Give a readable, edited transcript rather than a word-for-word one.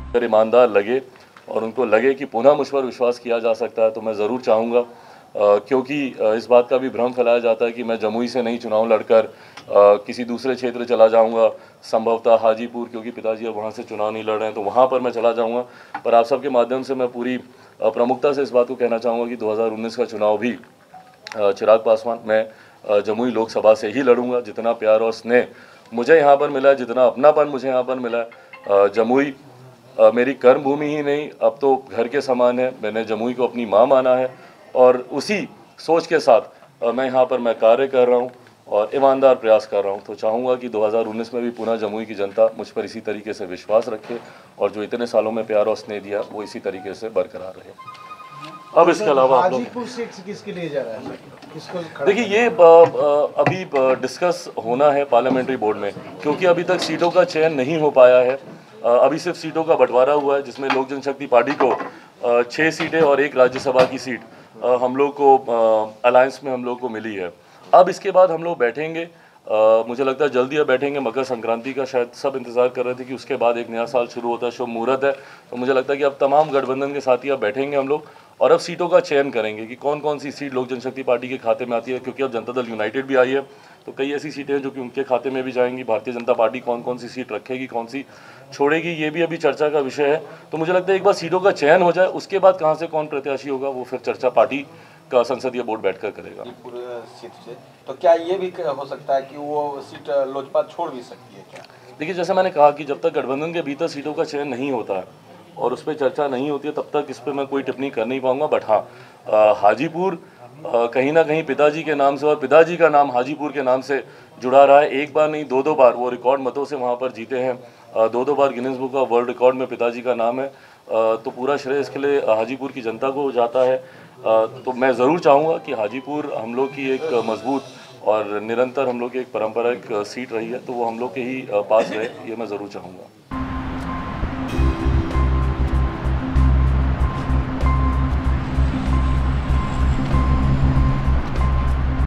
अगर ईमानदार लगे और उनको लगे कि पुनः मुझ पर विश्वास किया जा सकता है तो मैं ज़रूर चाहूँगा, क्योंकि इस बात का भी भ्रम फैलाया जाता है कि मैं जमुई से नहीं चुनाव लड़कर किसी दूसरे क्षेत्र चला जाऊंगा, संभवतः हाजीपुर, क्योंकि पिताजी अब वहाँ से चुनाव नहीं लड़ रहे हैं तो वहाँ पर मैं चला जाऊंगा। पर आप सबके माध्यम से मैं पूरी प्रमुखता से इस बात को कहना चाहूँगा कि 2019 का चुनाव भी चिराग पासवान, मैं जमुई लोकसभा से ही लड़ूंगा। जितना प्यार और स्नेह मुझे यहाँ पर मिला है, जितना अपनापन मुझे यहाँ पर मिला है, जमुई मेरी कर्म भूमि ही नहीं, अब तो घर के समान है। मैंने जमुई को अपनी माँ माना है और उसी सोच के साथ मैं यहाँ पर मैं कार्य कर रहा हूँ और ईमानदार प्रयास कर रहा हूँ। तो चाहूँगा कि 2019 में भी पुनः जमुई की जनता मुझ पर इसी तरीके से विश्वास रखे और जो इतने सालों में प्यार और स्नेह दिया वो इसी तरीके से बरकरार रहे। अब इसके अलावा आप लोग हाजीपुर सीट किसके लिए जा रहा है, किसको? देखिए, ये अभी डिस्कस होना है पार्लियामेंट्री बोर्ड में, क्योंकि अभी तक सीटों का चयन नहीं हो पाया है। अभी सिर्फ सीटों का बंटवारा हुआ है, जिसमें लोक जनशक्ति पार्टी को 6 सीटें और 1 राज्यसभा की सीट हम लोग को अलायंस में हम लोग को मिली है। अब इसके बाद हम लोग बैठेंगे, मुझे लगता है जल्दी अब बैठेंगे। मकर संक्रांति का शायद सब इंतजार कर रहे थे कि उसके बाद एक नया साल शुरू होता है, शुभ मुहूर्त है। तो मुझे लगता है कि अब तमाम गठबंधन के साथी अब बैठेंगे हम लोग और अब सीटों का चयन करेंगे कि कौन कौन सी सीट लोक जनशक्ति पार्टी के खाते में आती है, क्योंकि अब जनता दल यूनाइटेड भी आई है तो कई ऐसी सीटें हैं जो कि उनके खाते में भी जाएंगी। भारतीय जनता पार्टी कौन कौन सी सीट रखेगी, कौन सी छोड़ेगी, ये भी अभी चर्चा का विषय है। तो मुझे लगता है एक बार सीटों का चयन हो जाए, उसके बाद कहाँ से कौन प्रत्याशी होगा वो फिर चर्चा पार्टी का संसदीय बोर्ड बैठकर करेगा। पूरे सीट से तो क्या ये भी हो सकता है कि वो सीट लोजपा छोड़ भी सकती है क्या? देखिए, जैसे मैंने कहा कि जब तक गठबंधन के भीतर सीटों का चयन नहीं होता है और उस पर चर्चा नहीं होती है तब तक इस पर मैं कोई टिप्पणी कर नहीं पाऊंगा। बट हाँ, हाजीपुर कहीं ना कहीं पिताजी के नाम से और पिताजी का नाम हाजीपुर के नाम से जुड़ा रहा है। एक बार नहीं, 2-2 बार वो रिकॉर्ड मतों से वहाँ पर जीते हैं। 2-2 बार Guinness book of world record में पिताजी का नाम है। तो पूरा श्रेय इसके लिए हाजीपुर की जनता को जाता है। तो मैं ज़रूर चाहूँगा कि हाजीपुर हम लोग की एक मजबूत और निरंतर हम लोग की एक पारंपरिक सीट रही है, तो वो हम लोग के ही पास रहे, ये मैं ज़रूर चाहूँगा।